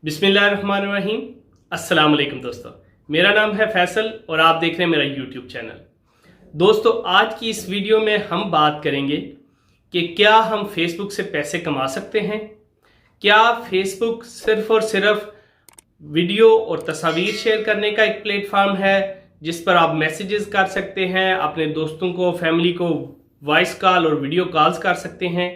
बिस्मिल्लाहिर्रहमानिर्रहीम। अस्सलाम वालेकुम दोस्तों, मेरा नाम है फैसल और आप देख रहे हैं मेरा यूट्यूब चैनल। दोस्तों, आज की इस वीडियो में हम बात करेंगे कि क्या हम फेसबुक से पैसे कमा सकते हैं। क्या फेसबुक सिर्फ और सिर्फ वीडियो और तस्वीर शेयर करने का एक प्लेटफॉर्म है जिस पर आप मैसेजेस कर सकते हैं, अपने दोस्तों को, फैमिली को वॉइस कॉल और वीडियो कॉल्स कर सकते हैं,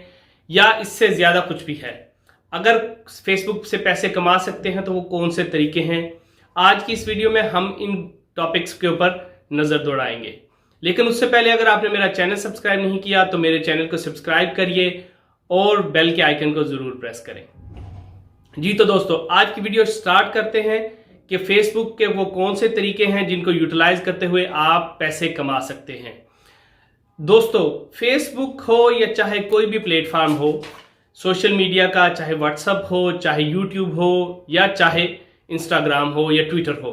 या इससे ज़्यादा कुछ भी है? अगर फेसबुक से पैसे कमा सकते हैं तो वो कौन से तरीके हैं? आज की इस वीडियो में हम इन टॉपिक्स के ऊपर नज़र दौड़ाएंगे। लेकिन उससे पहले अगर आपने मेरा चैनल सब्सक्राइब नहीं किया तो मेरे चैनल को सब्सक्राइब करिए और बेल के आइकन को ज़रूर प्रेस करें। जी तो दोस्तों, आज की वीडियो स्टार्ट करते हैं कि फेसबुक के वो कौन से तरीके हैं जिनको यूटिलाइज करते हुए आप पैसे कमा सकते हैं। दोस्तों, फेसबुक हो या चाहे कोई भी प्लेटफॉर्म हो सोशल मीडिया का, चाहे व्हाट्सएप हो, चाहे यूट्यूब हो, या चाहे इंस्टाग्राम हो या ट्विटर हो,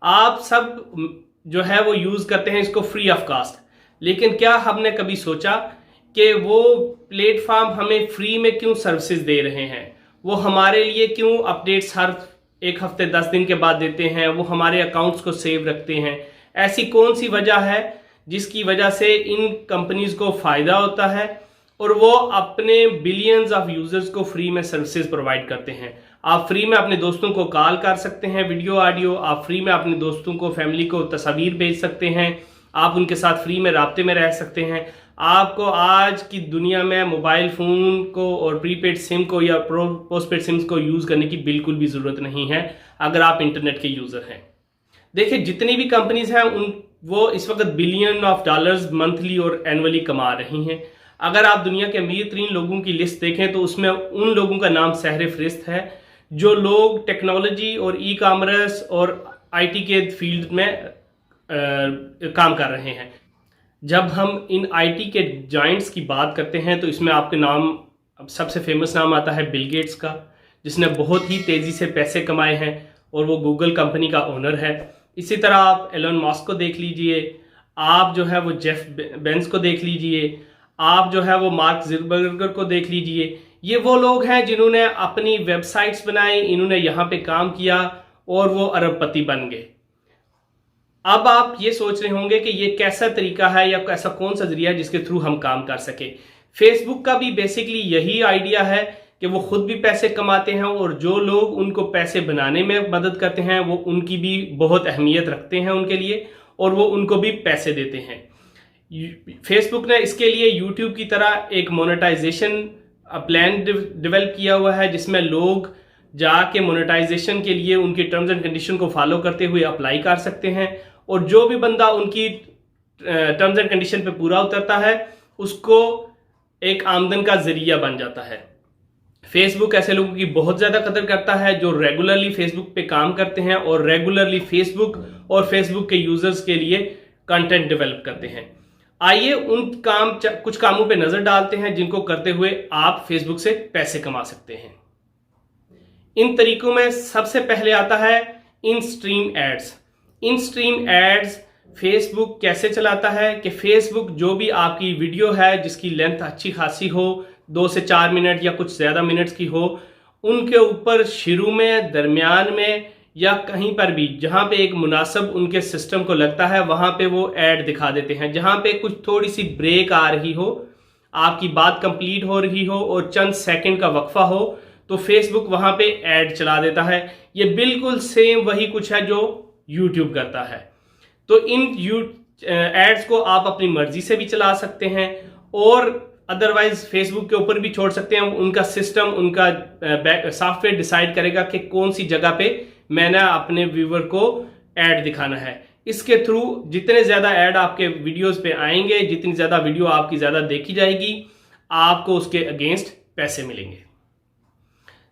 आप सब जो है वो यूज़ करते हैं इसको फ्री ऑफ कास्ट। लेकिन क्या हमने कभी सोचा कि वो प्लेटफॉर्म हमें फ्री में क्यों सर्विसेज दे रहे हैं? वो हमारे लिए क्यों अपडेट्स हर एक हफ्ते 10 दिन के बाद देते हैं? वो हमारे अकाउंट्स को सेव रखते हैं? ऐसी कौन सी वजह है जिसकी वजह से इन कंपनीज को फ़ायदा होता है और वो अपने बिलियंस ऑफ यूजर्स को फ्री में सर्विसेज प्रोवाइड करते हैं? आप फ्री में अपने दोस्तों को कॉल कर सकते हैं, वीडियो ऑडियो। आप फ्री में अपने दोस्तों को, फैमिली को तस्वीर भेज सकते हैं। आप उनके साथ फ्री में राब्ते में रह सकते हैं। आपको आज की दुनिया में मोबाइल फ़ोन को और प्रीपेड सिम को या पोस्टपेड सिम्स को यूज़ करने की बिल्कुल भी ज़रूरत नहीं है अगर आप इंटरनेट के यूज़र हैं। देखिए, जितनी भी कंपनीज हैं वो इस वक्त बिलियन ऑफ डॉलर्स मंथली और एनुअली कमा रही हैं। अगर आप दुनिया के अमीर तरीन लोगों की लिस्ट देखें तो उसमें उन लोगों का नाम सहरे फहरिस्त है जो लोग टेक्नोलॉजी और ई कॉमर्स और आईटी के फील्ड में काम कर रहे हैं। जब हम इन आईटी के जाइंट्स की बात करते हैं तो इसमें आपके नाम, अब सबसे फेमस नाम आता है बिल गेट्स का, जिसने बहुत ही तेज़ी से पैसे कमाए हैं और वो गूगल कंपनी का ओनर है। इसी तरह आप एलन मस्क को देख लीजिए, आप जो है वो जेफ बेंस को देख लीजिए, आप जो है वो मार्क ज़ुकरबर्ग को देख लीजिए। ये वो लोग हैं जिन्होंने अपनी वेबसाइट्स बनाई, इन्होंने यहाँ पे काम किया और वो अरबपति बन गए। अब आप ये सोच रहे होंगे कि ये कैसा तरीका है या ऐसा कौन सा जरिया है जिसके थ्रू हम काम कर सके। फेसबुक का भी बेसिकली यही आइडिया है कि वो खुद भी पैसे कमाते हैं और जो लोग उनको पैसे बनाने में मदद करते हैं वो उनकी भी बहुत अहमियत रखते हैं उनके लिए, और वो उनको भी पैसे देते हैं। फेसबुक ने इसके लिए यूट्यूब की तरह एक मोनेटाइजेशन प्लान डेवलप किया हुआ है जिसमें लोग जाके मोनेटाइजेशन के लिए उनकी टर्म्स एंड कंडीशन को फॉलो करते हुए अप्लाई कर सकते हैं, और जो भी बंदा उनकी टर्म्स एंड कंडीशन पे पूरा उतरता है उसको एक आमदन का जरिया बन जाता है। फेसबुक ऐसे लोगों की बहुत ज़्यादा कदर करता है जो रेगुलरली फेसबुक पे काम करते हैं और रेगुलरली फेसबुक और फेसबुक के यूजर्स के लिए कंटेंट डेवलप करते हैं। आइए कुछ कामों पे नजर डालते हैं जिनको करते हुए आप फेसबुक से पैसे कमा सकते हैं। इन तरीकों में सबसे पहले आता है in stream ads. In stream ads Facebook कैसे चलाता है कि फेसबुक जो भी आपकी वीडियो है जिसकी लेंथ अच्छी खासी हो, 2 से 4 मिनट या कुछ ज़्यादा मिनट्स की हो, उनके ऊपर शुरू में, दरमियान में या कहीं पर भी जहां पे एक मुनासिब उनके सिस्टम को लगता है वहां पे वो ऐड दिखा देते हैं। जहां पे कुछ थोड़ी सी ब्रेक आ रही हो, आपकी बात कंप्लीट हो रही हो और चंद सेकंड का वक्फा हो, तो फेसबुक वहां पे ऐड चला देता है। ये बिल्कुल सेम वही कुछ है जो यूट्यूब करता है। तो इन एड्स को आप अपनी मर्जी से भी चला सकते हैं और अदरवाइज फेसबुक के ऊपर भी छोड़ सकते हैं। उनका सिस्टम, उनका सॉफ्टवेयर डिसाइड करेगा कि कौन सी जगह पे मैंने अपने व्यूवर को ऐड दिखाना है। इसके थ्रू जितने ज़्यादा ऐड आपके वीडियोस पे आएंगे, जितनी ज़्यादा वीडियो आपकी ज़्यादा देखी जाएगी, आपको उसके अगेंस्ट पैसे मिलेंगे।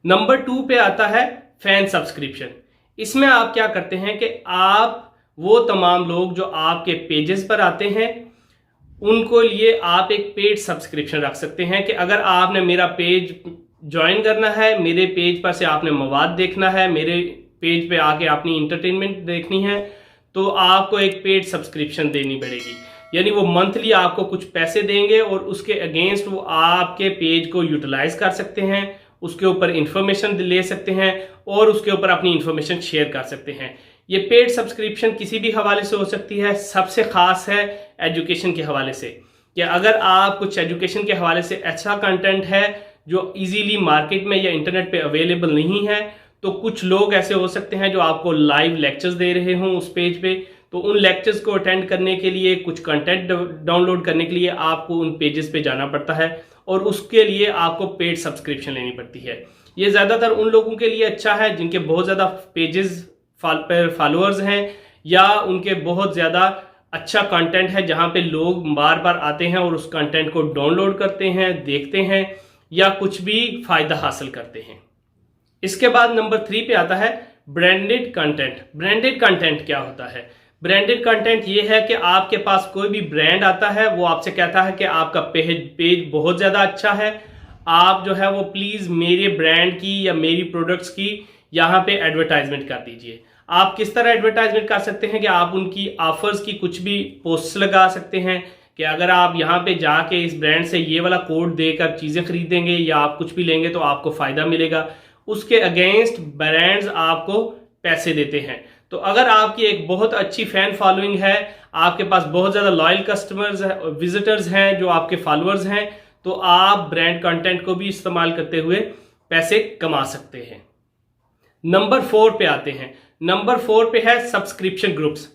नंबर 2 पे आता है फैन सब्सक्रिप्शन। इसमें आप क्या करते हैं कि आप वो तमाम लोग जो आपके पेजेस पर आते हैं उनको लिए आप एक पेड सब्सक्रिप्शन रख सकते हैं कि अगर आपने मेरा पेज ज्वाइन करना है, मेरे पेज पर से आपने मवाद देखना है, मेरे पेज पे आके अपनी इंटरटेनमेंट देखनी है, तो आपको एक पेड सब्सक्रिप्शन देनी पड़ेगी। यानी वो मंथली आपको कुछ पैसे देंगे और उसके अगेंस्ट वो आपके पेज को यूटिलाइज कर सकते हैं, उसके ऊपर इंफॉर्मेशन ले सकते हैं और उसके ऊपर अपनी इंफॉर्मेशन शेयर कर सकते हैं। ये पेड सब्सक्रिप्शन किसी भी हवाले से हो सकती है, सबसे खास है एजुकेशन के हवाले से, कि अगर आप कुछ एजुकेशन के हवाले से अच्छा कंटेंट है जो इजीली मार्केट में या इंटरनेट पे अवेलेबल नहीं है, तो कुछ लोग ऐसे हो सकते हैं जो आपको लाइव लेक्चर्स दे रहे हों उस पेज पे, तो उन लेक्चर्स को अटेंड करने के लिए, कुछ कंटेंट डाउनलोड करने के लिए आपको उन पेजेस पे जाना पड़ता है और उसके लिए आपको पेड सब्सक्रिप्शन लेनी पड़ती है। ये ज़्यादातर उन लोगों के लिए अच्छा है जिनके बहुत ज़्यादा पेजेस पर फॉलोअर्स हैं या उनके बहुत ज़्यादा अच्छा कंटेंट है जहाँ पे लोग बार बार आते हैं और उस कंटेंट को डाउनलोड करते हैं, देखते हैं या कुछ भी फ़ायदा हासिल करते हैं। इसके बाद नंबर 3 पे आता है ब्रांडेड कंटेंट। ब्रांडेड कंटेंट क्या होता है? ब्रांडेड कंटेंट ये है कि आपके पास कोई भी ब्रांड आता है, वो आपसे कहता है कि आपका पेज बहुत ज़्यादा अच्छा है, आप जो है वो प्लीज़ मेरे ब्रांड की या मेरी प्रोडक्ट्स की यहाँ पे एडवर्टाइजमेंट कर दीजिए। आप किस तरह एडवर्टाइजमेंट कर सकते हैं कि आप उनकी ऑफर्स की कुछ भी पोस्ट लगा सकते हैं कि अगर आप यहाँ पे जाके इस ब्रांड से ये वाला कोड देकर चीज़ें खरीदेंगे या आप कुछ भी लेंगे तो आपको फ़ायदा मिलेगा। उसके अगेंस्ट ब्रांड्स आपको पैसे देते हैं। तो अगर आपकी एक बहुत अच्छी फैन फॉलोइंग है, आपके पास बहुत ज़्यादा लॉयल कस्टमर्स विजिटर्स हैं जो आपके फॉलोअर्स हैं, तो आप ब्रांड कंटेंट को भी इस्तेमाल करते हुए पैसे कमा सकते हैं। नंबर 4 पे आते हैं। नंबर 4 पे है सब्सक्रिप्शन ग्रुप्स।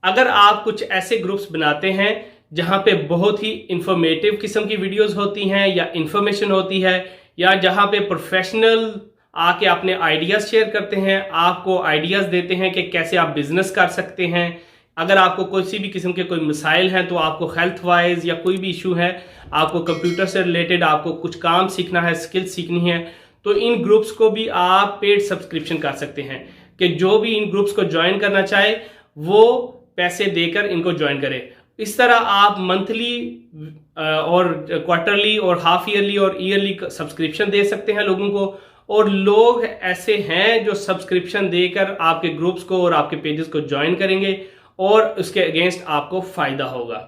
अगर आप कुछ ऐसे ग्रुप्स बनाते हैं जहां पे बहुत ही इंफॉर्मेटिव किस्म की वीडियोस होती हैं या इंफॉर्मेशन होती है या जहां पे प्रोफेशनल आके अपने आइडियाज़ शेयर करते हैं, आपको आइडियाज़ देते हैं कि कैसे आप बिजनेस कर सकते हैं, अगर आपको किसी भी किस्म के कोई मसाइल हैं तो आपको हेल्थ वाइज या कोई भी इशू है, आपको कंप्यूटर से रिलेटेड आपको कुछ काम सीखना है, स्किल सीखनी है, तो इन ग्रुप्स को भी आप पेड सब्सक्रिप्शन कर सकते हैं कि जो भी इन ग्रुप्स को ज्वाइन करना चाहे वो पैसे देकर इनको ज्वाइन करे। इस तरह आप मंथली और क्वार्टरली और हाफ ईयरली और ईयरली सब्सक्रिप्शन दे सकते हैं लोगों को, और लोग ऐसे हैं जो सब्सक्रिप्शन देकर आपके ग्रुप्स को और आपके पेजेस को ज्वाइन करेंगे और उसके अगेंस्ट आपको फायदा होगा।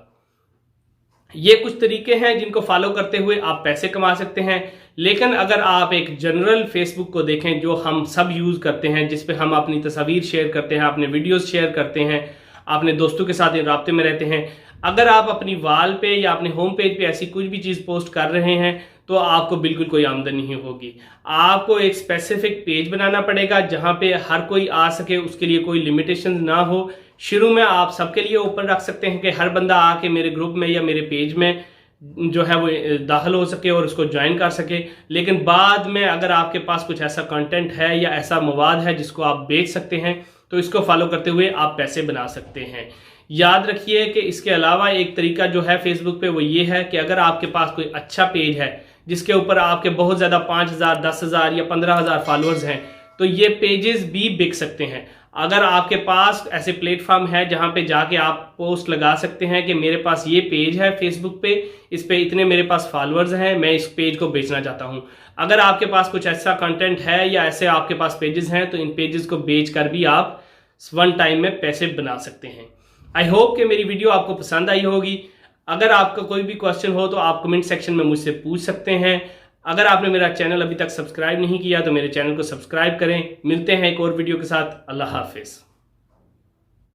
ये कुछ तरीके हैं जिनको फॉलो करते हुए आप पैसे कमा सकते हैं। लेकिन अगर आप एक जनरल फेसबुक को देखें जो हम सब यूज़ करते हैं, जिस पे हम अपनी तस्वीर शेयर करते हैं, अपने वीडियोस शेयर करते हैं, अपने दोस्तों के साथ राब्ते में रहते हैं, अगर आप अपनी वाल पे या अपने होम पेज पे ऐसी कुछ भी चीज़ पोस्ट कर रहे हैं तो आपको बिल्कुल कोई आमदनी नहीं होगी। आपको एक स्पेसिफिक पेज बनाना पड़ेगा जहाँ पे हर कोई आ सके, उसके लिए कोई लिमिटेशन ना हो। शुरू में आप सबके लिए ओपन रख सकते हैं कि हर बंदा आके मेरे ग्रुप में या मेरे पेज में जो है वो दाखिल हो सके और उसको ज्वाइन कर सके। लेकिन बाद में अगर आपके पास कुछ ऐसा कंटेंट है या ऐसा मवाद है जिसको आप बेच सकते हैं तो इसको फॉलो करते हुए आप पैसे बना सकते हैं। याद रखिए कि इसके अलावा एक तरीका जो है फेसबुक पे वो ये है कि अगर आपके पास कोई अच्छा पेज है जिसके ऊपर आपके बहुत ज़्यादा 5,000, 10,000 या 15,000 फॉलोअर्स हैं, तो ये पेजेस भी बिक सकते हैं। अगर आपके पास ऐसे प्लेटफॉर्म है जहां पे जाके आप पोस्ट लगा सकते हैं कि मेरे पास ये पेज है फेसबुक पे, इस पे इतने मेरे पास फॉलोअर्स हैं, मैं इस पेज को बेचना चाहता हूं। अगर आपके पास कुछ ऐसा कंटेंट है या ऐसे आपके पास पेजेस हैं तो इन पेजेस को बेच कर भी आप वन टाइम में पैसे बना सकते हैं। आई होप कि मेरी वीडियो आपको पसंद आई होगी। अगर आपका कोई भी क्वेश्चन हो तो आप कमेंट सेक्शन में मुझसे पूछ सकते हैं। अगर आपने मेरा चैनल अभी तक सब्सक्राइब नहीं किया तो मेरे चैनल को सब्सक्राइब करें। मिलते हैं एक और वीडियो के साथ। अल्लाह हाफिज़।